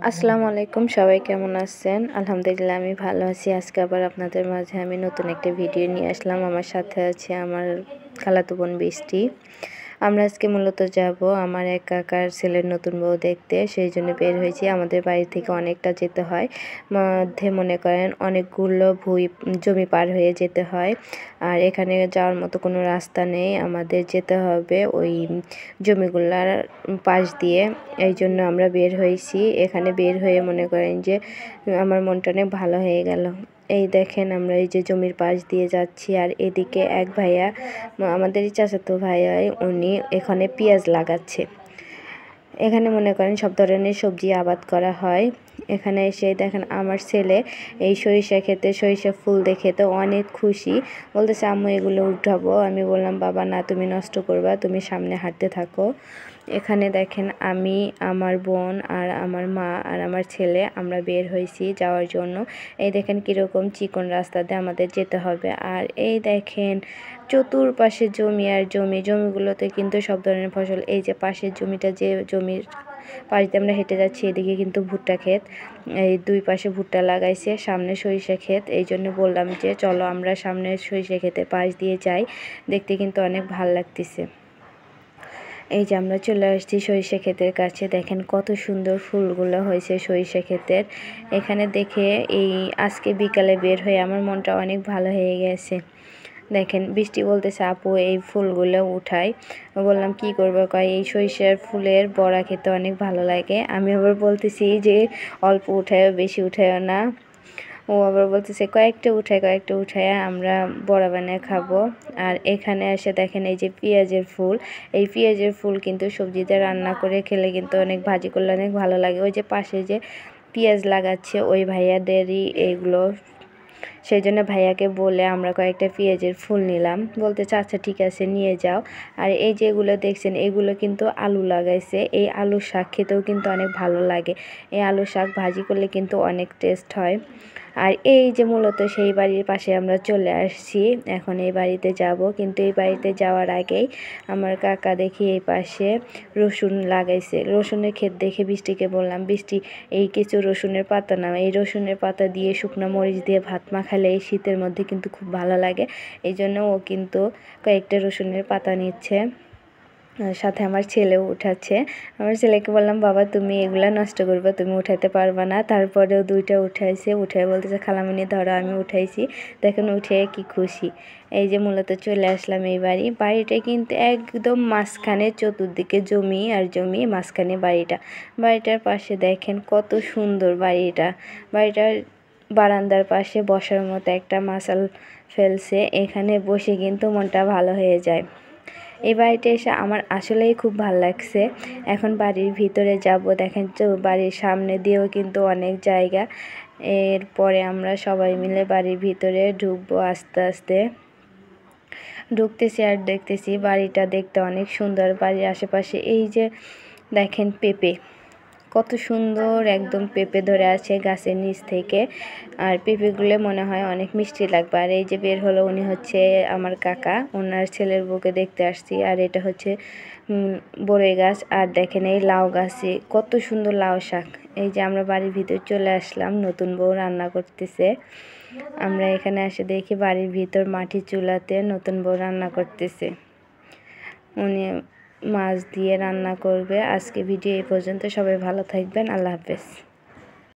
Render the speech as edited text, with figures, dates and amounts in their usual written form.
আসসালামু আলাইকুম, সবাই কেমন আছেন? আলহামদুলিল্লাহ আমি ভালো আছি। আজকে আবার আপনাদের মাঝে আমি নতুন একটা ভিডিও নিয়ে আসলাম। আমার সাথে আছে আমার খালাতো বোন বৃষ্টি। আমরা আজকে মূলত যাব আমার এক কাকার ছেলের নতুন বউ দেখতে, সেই জন্য বের হয়েছি। আমাদের বাড়ি থেকে অনেকটা যেতে হয়, মধ্যে মনে করেন অনেকগুলো জমি পার হয়ে যেতে হয়। আর এখানে যাওয়ার মতো কোনো রাস্তা নেই, আমাদের যেতে হবে ওই জমিগুলার পাশ দিয়ে। এই জন্য আমরা বের হয়েছি। এখানে বের হয়ে মনে করেন যে আমার মনটা অনেক ভালো হয়ে গেল। এই দেখেন আমরা এই যে জমির পাশ দিয়ে যাচ্ছি, আর এদিকে এক ভাইয়া, আমাদেরই চাচাতো ভাইয়া, উনি এখানে পেঁয়াজ লাগাচ্ছে। এখানে মনে করেন সব ধরনের সবজি আবাদ করা হয়। এখানে এসে দেখেন আমার ছেলে এই সরিষা ক্ষেতে সরিষা ফুল দেখে তো অনেক খুশি, বলতেছে আম্মু এগুলো উঠাবো। আমি বললাম বাবা না, তুমি নষ্ট করবা, তুমি সামনে হাঁটতে থাকো। এখানে দেখেন আমি, আমার বোন আর আমার মা আর আমার ছেলে আমরা বের হয়েছি যাওয়ার জন্য। এই দেখেন কীরকম চিকন রাস্তা দিয়ে আমাদের যেতে হবে। আর এই দেখেন চতুর্পাশে জমি আর জমি, জমিগুলোতে কিন্তু সব ধরনের ফসল। এই যে পাশের জমিটা, যে জমির পাশ দিয়ে আমরা হেঁটে যাচ্ছি, এদিকে কিন্তু ভুট্টা ক্ষেত। এই দুই পাশে ভুট্টা লাগাইছে, সামনে সরিষা ক্ষেত। এই জন্য বললাম যে চলো আমরা সামনে সরিষা ক্ষেতে পাশ দিয়ে যাই, দেখতে কিন্তু অনেক ভাল লাগতেছে। এই যে আমরা চলে আসছি সরিষা ক্ষেতের কাছে। দেখেন কত সুন্দর ফুলগুলো হয়েছে সরিষা ক্ষেতের। এখানে দেখে এই আজকে বিকালে বের হয়ে আমার মনটা অনেক ভালো হয়ে গেছে। দেখেন বৃষ্টি বলতেছে আপু এই ফুলগুলো উঠাই। বললাম কি করবো, কয় এই সরিষার ফুলের বড়া খেতে অনেক ভালো লাগে। আমি আবার বলতেছি যে অল্প উঠায়ও, বেশি উঠায়ও না। ও আবার বলতেছে কয়েকটা উঠায় আমরা বড়া বানিয়ে খাবো। আর এখানে এসে দেখেন এই যে পেঁয়াজের ফুল, এই পেঁয়াজের ফুল কিন্তু সবজিতে রান্না করে খেলে কিন্তু অনেক, ভাজি করলে অনেক ভালো লাগে। ওই যে পাশে যে পেঁয়াজ লাগাচ্ছে ওই ভাইয়াদেরই এইগুলো, সেই জন্য ভাইয়াকে বলে আমরা কয়েকটা পেঁয়াজের ফুল নিলাম। বলতেছে আচ্ছা ঠিক আছে নিয়ে যাও। আর এই যেগুলো দেখছেন এগুলো কিন্তু আলু লাগাইছে। এই আলু শাক খেতেও কিন্তু অনেক ভালো লাগে। এই আলু শাক ভাজি করলে কিন্তু অনেক টেস্ট হয়। আর এই যে মূলত সেই বাড়ির পাশে আমরা চলে আসছি, এখন এই বাড়িতে যাব। কিন্তু এই বাড়িতে যাওয়ার আগেই আমার কাকা দেখি এই পাশে রসুন লাগাইছে। রসুনের ক্ষেত দেখে বৃষ্টিকে বললাম, বৃষ্টি এই কিছু রসুনের পাতা নাও, এই রসুনের পাতা দিয়ে শুকনো মরিচ দিয়ে ভাত মাখালে এই শীতের মধ্যে কিন্তু খুব ভালো লাগে। এই জন্য ও কিন্তু কয়েকটা রসুনের পাতা নিচ্ছে, সাথে আমার ছেলেও উঠাচ্ছে। আমার ছেলেকে বললাম বাবা তুমি এগুলা নষ্ট করবে, তুমি উঠাইতে পারবা না। তারপরেও দুইটা উঠাইছে, উঠাই বলতেছে খালামণি ধরো আমি উঠাইছি। দেখেন উঠে কি খুশি। এই যে মূলত চলে আসলাম এই বাড়িটা কিন্তু একদম মাঝখানে, চতুর্দিকে জমি আর জমি, মাঝখানে বাড়িটার পাশে দেখেন কত সুন্দর বাড়িটার বারান্দার পাশে বসার মতো একটা মাচাল ফেলছে। এখানে বসে কিন্তু মনটা ভালো হয়ে যায়। এই বাড়িতে এসে আমার আসলেই খুব ভালো লাগছে। এখন বাড়ির ভিতরে যাব। দেখেন তো বাড়ির সামনে দিয়েও কিন্তু অনেক জায়গা। এরপরে আমরা সবাই মিলে বাড়ির ভিতরে ঢুকবো। আস্তে আস্তে ঢুকতেছি আর দেখতেছি বাড়িটা দেখতে অনেক সুন্দর। বাড়ির আশেপাশে এই যে দেখেন পেঁপে, কত সুন্দর একদম পেঁপে ধরে আছে গাছের নিচ থেকে। আর পেঁপেগুলো মনে হয় অনেক মিষ্টি লাগবে। আর এই যে বের হলো উনি হচ্ছে আমার কাকা, ওনার ছেলের বউকে দেখতে আসছি। আর এটা হচ্ছে বড়ই গাছ। আর দেখেন এই লাউ গাছে কত সুন্দর লাউ শাক। এই যে আমরা বাড়ির ভিতর চলে আসলাম, নতুন বউ রান্না করতেছে। আমরা এখানে এসে দেখি বাড়ির ভিতর মাটির চুলাতে নতুন বউ রান্না করতেছে। উনি মাছ দিয়ে রান্না করবে। আজকে ভিডিও এই পর্যন্ত, সবাই ভালো থাকবেন, আল্লাহ হাফেজ।